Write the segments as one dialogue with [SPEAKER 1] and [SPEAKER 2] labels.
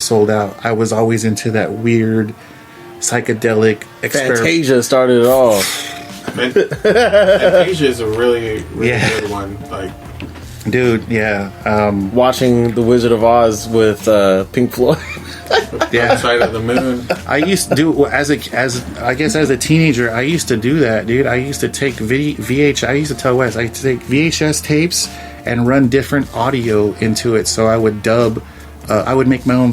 [SPEAKER 1] sold out. I was always into that weird psychedelic
[SPEAKER 2] Fantasia started it all.
[SPEAKER 3] Fantasia is a really good one. Like,
[SPEAKER 1] dude, yeah.
[SPEAKER 2] Watching The Wizard of Oz with Pink Floyd.
[SPEAKER 3] Dark Side of the Moon.
[SPEAKER 1] I used to do as a teenager. I used to do that, dude. I used to take VH. I used to tell Wes I used to take VHS tapes and run different audio into it. So I would dub. I would make my own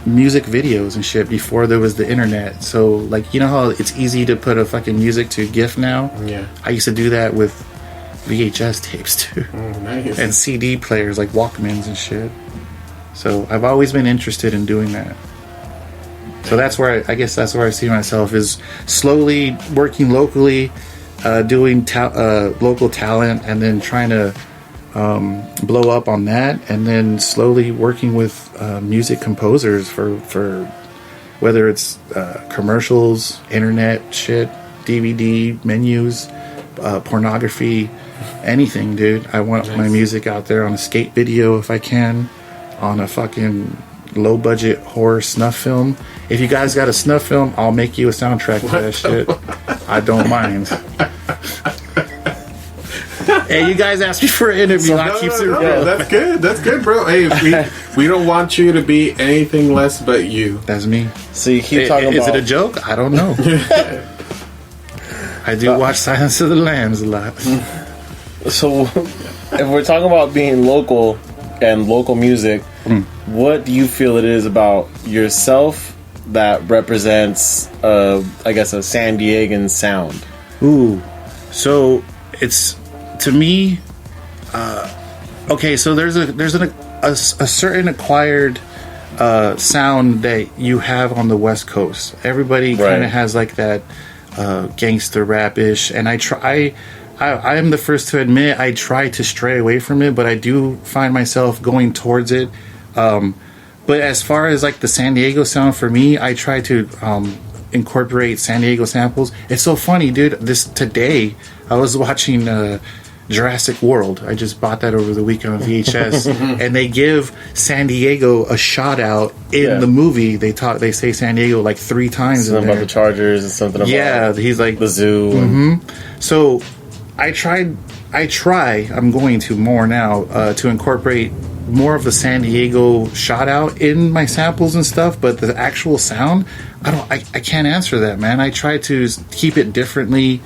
[SPEAKER 1] music videos and shit before there was the internet. So, like, you know how it's easy to put a fucking music to GIF now?
[SPEAKER 3] Yeah.
[SPEAKER 1] I used to do that with VHS tapes too.
[SPEAKER 3] Nice.
[SPEAKER 1] And CD players like Walkmans and shit. So I've always been interested in doing that. So that's where I guess that's where I see myself, is slowly working locally, doing local talent, and then trying to blow up on that, and then slowly working with music composers for whether it's commercials, internet shit, DVD menus, pornography, anything, dude. I want my music out there on a skate video if I can, on a fucking low budget horror snuff film. If you guys got a snuff film, I'll make you a soundtrack for that shit. I don't mind. Hey, you guys asked me for an interview.
[SPEAKER 3] No, that's good. That's good, bro. Hey, we don't want you to be anything less but you.
[SPEAKER 1] That's me.
[SPEAKER 2] So you keep talking about...
[SPEAKER 1] Is it a joke? I don't know. I do watch Silence of the Lambs a lot.
[SPEAKER 2] So if we're talking about being local and local music, what do you feel it is about yourself that represents, I guess, a San Diegan sound?
[SPEAKER 1] Ooh, so it's, to me, okay. So there's a certain acquired sound that you have on the West Coast. Everybody kind of has like that gangster rap-ish, and I am the first to admit I try to stray away from it, but I do find myself going towards it. But as far as like the San Diego sound, for me, I try to incorporate San Diego samples. It's so funny, dude. Today I was watching Jurassic World. I just bought that over the weekend on VHS, and they give San Diego a shout out in the movie. They say San Diego like 3 times.
[SPEAKER 2] Something about the Chargers and something about
[SPEAKER 1] he's like
[SPEAKER 2] the zoo.
[SPEAKER 1] So I'm going to more now to incorporate more of the San Diego shout out in my samples and stuff, but the actual sound, I can't answer that, man. I try to keep it differently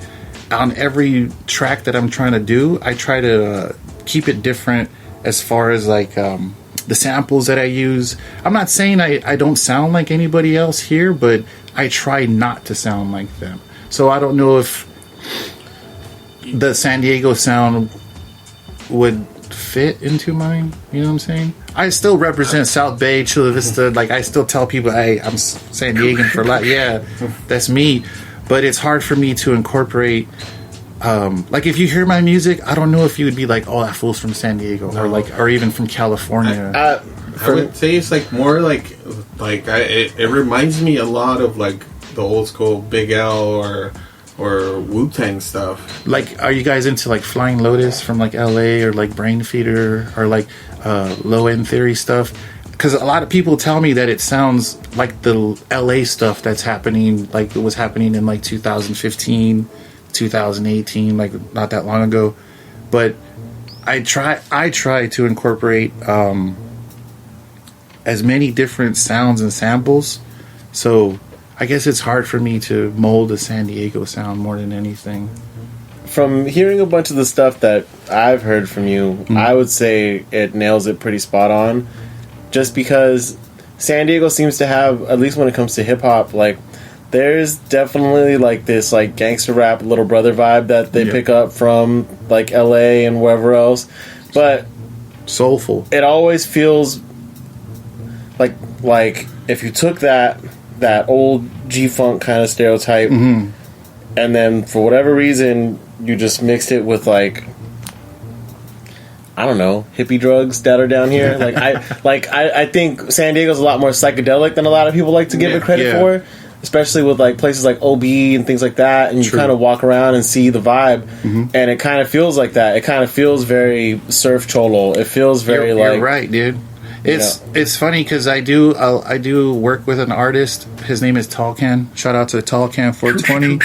[SPEAKER 1] on every track that I'm trying to do. I try to keep it different as far as like the samples that I use. I'm not saying I don't sound like anybody else here, but I try not to sound like them. So I don't know if the San Diego sound would fit into mine. You know what I'm saying? I still represent South Bay, Chula Vista. Like, I still tell people, hey, I'm San Diegan for life. Yeah, that's me. But it's hard for me to incorporate. Like, if you hear my music, I don't know if you would be like, oh, that fool's from San Diego, or even from California.
[SPEAKER 3] I would say it's like more like it reminds me a lot of like the old school Big L or Wu-Tang stuff.
[SPEAKER 1] Like, are you guys into like Flying Lotus from like LA, or like Brain Feeder, or like Low End Theory stuff? Because a lot of people tell me that it sounds like the LA stuff that's happening, like it was happening in like 2015, 2018, like not that long ago. But I try to incorporate as many different sounds and samples. So I guess it's hard for me to mold a San Diego sound more than anything.
[SPEAKER 2] From hearing a bunch of the stuff that I've heard from you, I would say it nails it pretty spot on. Just because San Diego seems to have, at least when it comes to hip hop, like there's definitely like this like gangster rap Little Brother vibe that they pick up from like LA and wherever else. But
[SPEAKER 1] soulful.
[SPEAKER 2] It always feels like if you took that old G-Funk kind of stereotype, and then for whatever reason you just mixed it with like, I don't know, hippie drugs that are down here. I think San Diego's a lot more psychedelic than a lot of people like to give it credit for, especially with like places like OB and things like that. And you kind of walk around and see the vibe, and it kind of feels like that. It kind of feels very surf cholo. It feels very
[SPEAKER 1] you're right, dude. It's funny because I do work with an artist. His name is Tallcan. Shout out to Tallcan 420.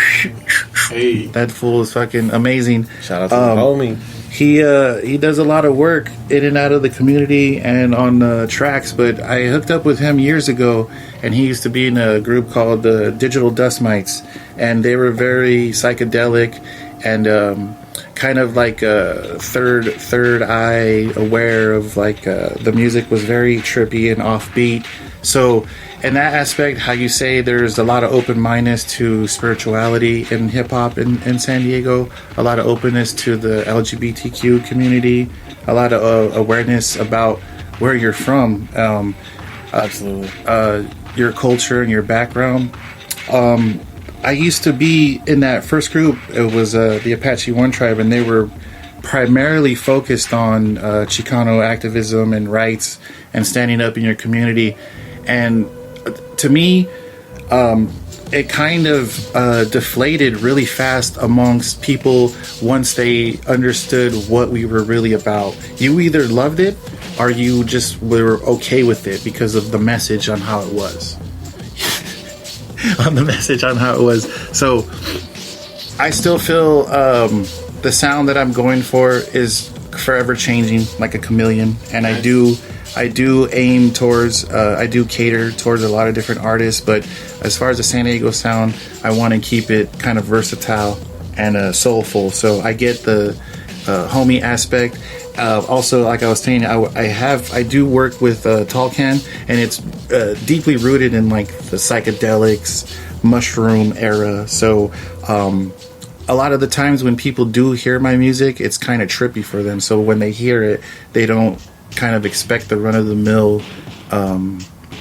[SPEAKER 3] Hey,
[SPEAKER 1] That fool is fucking amazing.
[SPEAKER 2] Shout out to the homie.
[SPEAKER 1] He does a lot of work in and out of the community and on tracks. But I hooked up with him years ago, and he used to be in a group called the Digital Dust Mites, and they were very psychedelic and kind of like third eye aware of like the music was very trippy and offbeat. So in that aspect, how you say there's a lot of open-mindedness to spirituality in hip-hop in San Diego, a lot of openness to the LGBTQ community, a lot of awareness about where you're from,
[SPEAKER 2] Absolutely.
[SPEAKER 1] your culture and your background. I used to be in that first group. It was the Apache One Tribe, and they were primarily focused on Chicano activism and rights and standing up in your community. And to me, it kind of deflated really fast amongst people once they understood what we were really about. You either loved it or you just were okay with it because of the message on how it was. On the message on how it was. So I still feel the sound that I'm going for is forever changing like a chameleon, and I do aim towards I do cater towards a lot of different artists, but as far as the San Diego sound, I want to keep it kind of versatile and soulful. So I get the homie aspect. Also, like I was saying, I do work with Tallcan, and it's deeply rooted in like the psychedelics, mushroom era. So a lot of the times when people do hear my music, it's kind of trippy for them. So when they hear it, they don't kind of expect the run-of-the-mill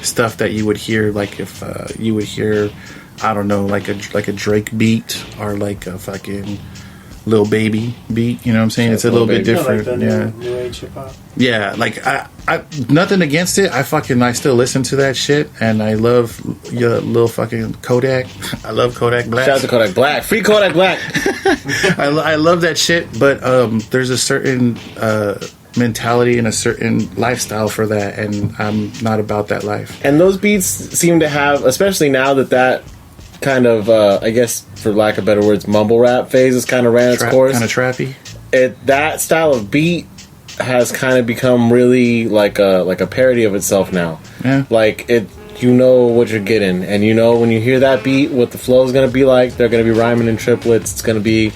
[SPEAKER 1] stuff that you would hear, like if you would hear, I don't know, like a Drake beat or like a fucking Lil Baby beat, you know what I'm saying? It's a little bit different.
[SPEAKER 4] Like the
[SPEAKER 1] yeah.
[SPEAKER 4] new age hip hop.
[SPEAKER 1] Yeah, like I nothing against it. I still listen to that shit, and I love your little fucking Kodak. I love Kodak Black.
[SPEAKER 2] Shout out to Kodak Black. Free Kodak Black.
[SPEAKER 1] I love that shit, but there's a certain mentality and a certain lifestyle for that, and I'm not about that life.
[SPEAKER 2] And those beats seem to have, especially now that kind of, I guess, for lack of better words, mumble rap phase has kind of ran its course.
[SPEAKER 1] Kind of trappy.
[SPEAKER 2] That style of beat has kind of become really like a parody of itself now.
[SPEAKER 1] Yeah.
[SPEAKER 2] Like you know what you're getting, and you know when you hear that beat, what the flow is going to be like. They're going to be rhyming in triplets. It's going to be,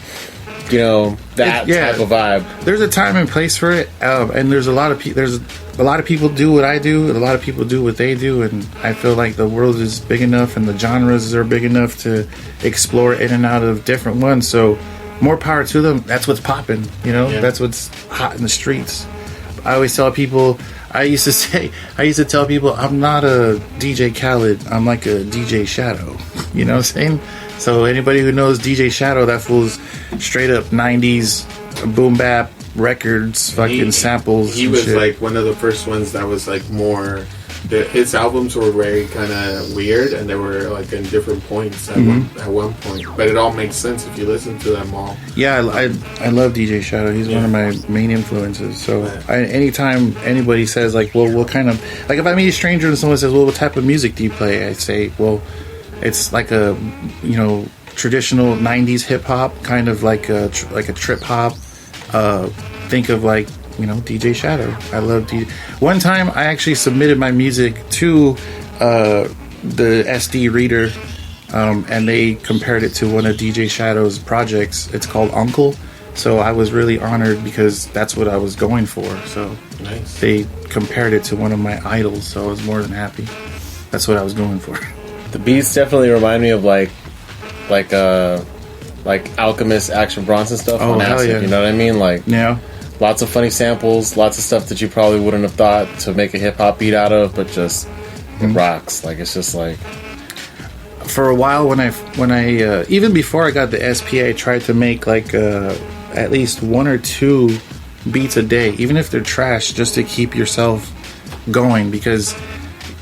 [SPEAKER 2] you know, that type of vibe.
[SPEAKER 1] There's a time and place for it, and there's a lot of people do what I do, and a lot of people do what they do, and I feel like the world is big enough and the genres are big enough to explore in and out of different ones. So more power to them. That's what's popping, you know. Yeah. That's what's hot in the streets. I always tell people, I used to tell people, I'm not a DJ Khaled, I'm like a DJ Shadow. You know what I'm saying? So anybody who knows DJ Shadow, that fool's straight up 90s boom bap records, fucking samples.
[SPEAKER 3] He was
[SPEAKER 1] shit.
[SPEAKER 3] like one of the first ones that was like more. His albums were very kind of weird, and they were like in different points at one point. But it all makes sense if you listen to them all.
[SPEAKER 1] Yeah, I love DJ Shadow. He's one of my main influences. So anytime anybody says like, well, what kind of, like if I meet a stranger and someone says, well, what type of music do you play? I say, well, it's like a, you know, traditional 90s hip hop, kind of like a trip hop. Think of like, you know, DJ Shadow. I love DJ. One time I actually submitted my music to the SD reader, and they compared it to one of DJ Shadow's projects. It's called Uncle. So I was really honored because that's what I was going for. So
[SPEAKER 3] nice.
[SPEAKER 1] They compared it to one of my idols, so I was more than happy. That's what I was going for.
[SPEAKER 2] The beats definitely remind me of like Alchemist, Action Bronson stuff on
[SPEAKER 1] hell
[SPEAKER 2] acid.
[SPEAKER 1] yeah.
[SPEAKER 2] You know what I mean? Like,
[SPEAKER 1] Yeah.
[SPEAKER 2] lots of funny samples, lots of stuff that you probably wouldn't have thought to make a hip hop beat out of, but just it rocks. Like, it's just like,
[SPEAKER 1] for a while when I even before I got the SP, I tried to make like at least one or two beats a day, even if they're trash, just to keep yourself going, because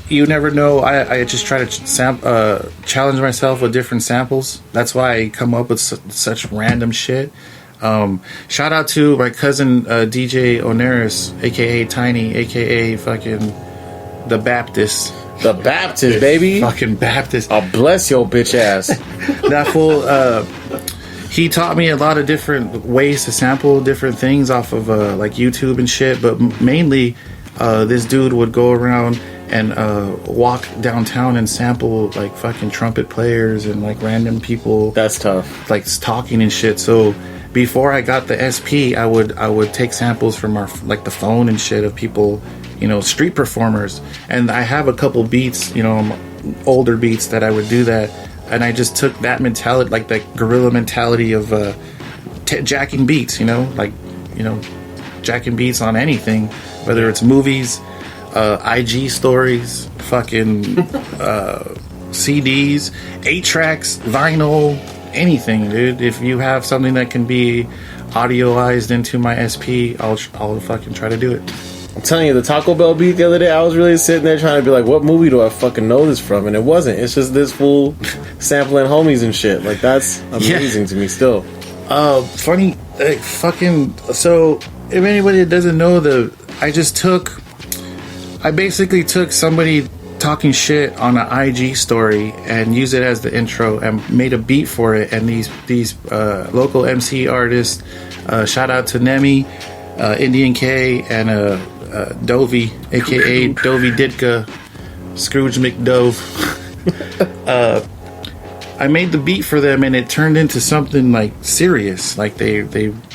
[SPEAKER 1] you never know. I just try to challenge myself with different samples. That's why I come up with such random shit. Shout out to my cousin DJ Oneris, aka Tiny, aka fucking the Baptist.
[SPEAKER 2] The Baptist, baby.
[SPEAKER 1] Fucking Baptist.
[SPEAKER 2] I'll bless your bitch ass.
[SPEAKER 1] That fool, he taught me a lot of different ways to sample different things off of like YouTube and shit, but mainly this dude would go around and walk downtown and sample like fucking trumpet players and like random people.
[SPEAKER 2] That's tough.
[SPEAKER 1] Like talking and shit. So before I got the SP, I would take samples from our like the phone and shit of people, you know, street performers. And I have a couple beats, you know, older beats that I would do that. And I just took that mentality, like that guerrilla mentality of jacking beats, you know, like, you know, jacking beats on anything, whether it's movies, IG stories, fucking CDs, 8-tracks, vinyl, anything, dude. If you have something that can be audioized into my SP, I'll fucking try to do it.
[SPEAKER 2] I'm telling you, the Taco Bell beat the other day, I was really sitting there trying to be like, what movie do I fucking know this from? And it wasn't. It's just this fool sampling homies and shit. Like, that's amazing to me still.
[SPEAKER 1] Funny, like, fucking, so, if anybody doesn't know, I basically took somebody talking shit on an IG story and used it as the intro and made a beat for it. And these local MC artists, shout out to Nemi, Indian K, and Dovey, aka Dovey Ditka, Scrooge McDove. I made the beat for them and it turned into something like serious. Like they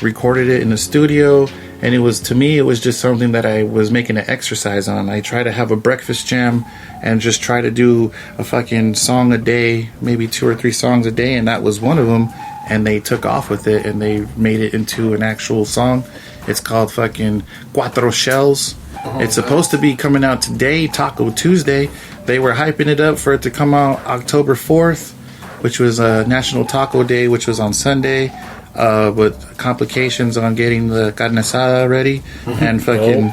[SPEAKER 1] recorded it in the studio, and it was, to me, it was just something that I was making an exercise on. I try to have a breakfast jam and just try to do a fucking song a day, maybe 2 or 3 songs a day, and that was one of them. And they took off with it and they made it into an actual song. It's called fucking Cuatro Shells. It's supposed to be coming out today, Taco Tuesday. They were hyping it up for it to come out October 4th, which was National Taco Day, which was on Sunday, with complications on getting the carne asada ready. And fucking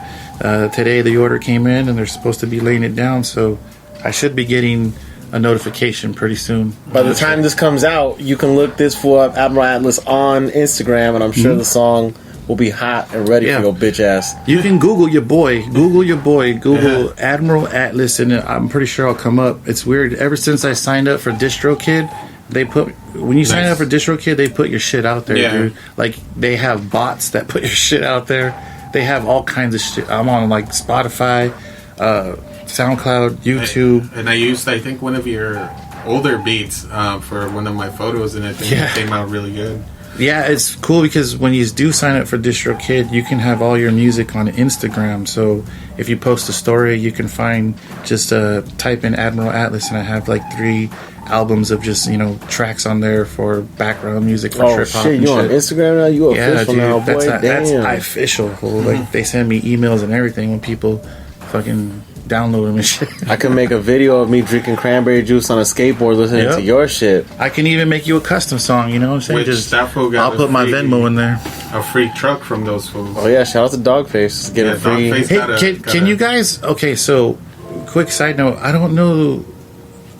[SPEAKER 1] today the order came in and they're supposed to be laying it down. So I should be getting a notification pretty soon.
[SPEAKER 2] By the time this comes out, you can look this fool up, Admiral Atlas, on Instagram, and I'm sure the song will be hot and ready for your bitch ass.
[SPEAKER 1] You can Google your boy. Google Admiral Atlas, and I'm pretty sure I'll come up. It's weird. Ever since I signed up for DistroKid, when you sign up for DistroKid, they put your shit out there, dude. Like, they have bots that put your shit out there. They have all kinds of shit. I'm on, like, Spotify, SoundCloud, YouTube.
[SPEAKER 3] And I used, I think, one of your older beats for one of my photos, and I think it came out really good.
[SPEAKER 1] Yeah, it's cool because when you do sign up for DistroKid, you can have all your music on Instagram. So if you post a story, you can find, just type in Admiral Atlas, and I have like 3 albums of just, you know, tracks on there for background music for trip hop.
[SPEAKER 2] Oh shit, you on Instagram now? You official now, boy?
[SPEAKER 1] That's official. Like, they send me emails and everything when people fucking download them and shit.
[SPEAKER 2] I can make a video of me drinking cranberry juice on a skateboard listening to your shit.
[SPEAKER 1] I can even make you a custom song, you know what I'm saying? I'll put my Venmo in there.
[SPEAKER 3] A free truck from those fools.
[SPEAKER 2] Oh yeah, shout out to Dogface. Get a free.
[SPEAKER 1] Hey, can you guys, okay, so quick side note, I don't know,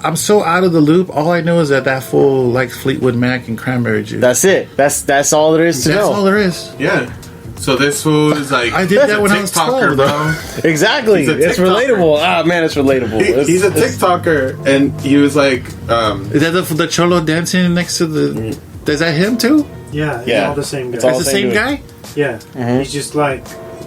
[SPEAKER 1] I'm so out of the loop. All I know is that fool likes Fleetwood Mac and cranberry juice.
[SPEAKER 2] That's it. That's all there is to know.
[SPEAKER 1] That's all there is.
[SPEAKER 3] Yeah. So this fool is like,
[SPEAKER 1] I did that when I was 12,
[SPEAKER 3] bro.
[SPEAKER 2] Exactly. It's relatable. Ah, man, it's relatable.
[SPEAKER 3] He's a TikToker, and he was like,
[SPEAKER 1] is that the Cholo dancing next to the? Is that him too?
[SPEAKER 4] Yeah, he's all the same guy.
[SPEAKER 1] It's the same guy?
[SPEAKER 4] Yeah. He's just like,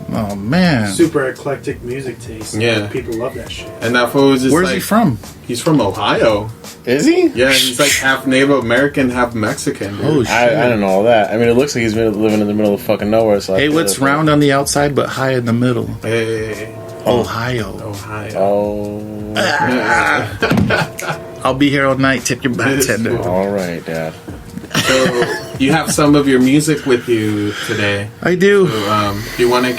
[SPEAKER 1] oh man,
[SPEAKER 4] super eclectic music taste.
[SPEAKER 3] Yeah,
[SPEAKER 4] people love that shit.
[SPEAKER 3] And that fool is just
[SPEAKER 1] where's he from?
[SPEAKER 3] He's from Ohio.
[SPEAKER 2] Is he?
[SPEAKER 3] Yeah, he's like half Native American, half Mexican.
[SPEAKER 1] Oh shit!
[SPEAKER 2] I don't know all that. I mean, it looks like he's been living in the middle of fucking nowhere. So
[SPEAKER 1] hey, what's round on the outside but high in the middle?
[SPEAKER 3] Hey,
[SPEAKER 1] Ohio.
[SPEAKER 2] Oh.
[SPEAKER 1] I'll be here all night. Tip your bartender.
[SPEAKER 2] All right, Dad.
[SPEAKER 3] So you have some of your music with you today.
[SPEAKER 1] I do.
[SPEAKER 3] So, do you want to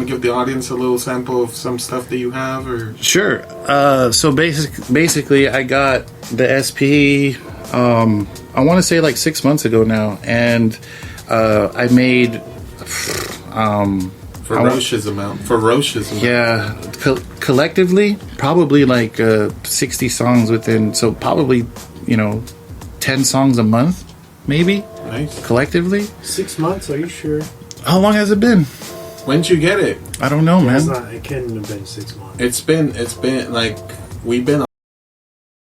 [SPEAKER 3] give the audience a little sample of some stuff that you have, or?
[SPEAKER 1] Sure. So basically, I got the SP. I want to say like 6 months ago now, and I made
[SPEAKER 3] ferocious amount.
[SPEAKER 1] Yeah, collectively, probably like 60 songs within. So probably 10 songs a month, maybe.
[SPEAKER 3] Nice.
[SPEAKER 1] Collectively.
[SPEAKER 4] 6 months? Are you sure?
[SPEAKER 1] How long has it been?
[SPEAKER 3] When'd you get it?
[SPEAKER 1] I don't know,
[SPEAKER 4] It's
[SPEAKER 1] man.
[SPEAKER 4] not. It couldn't have been 6 months.
[SPEAKER 3] It's been like we've been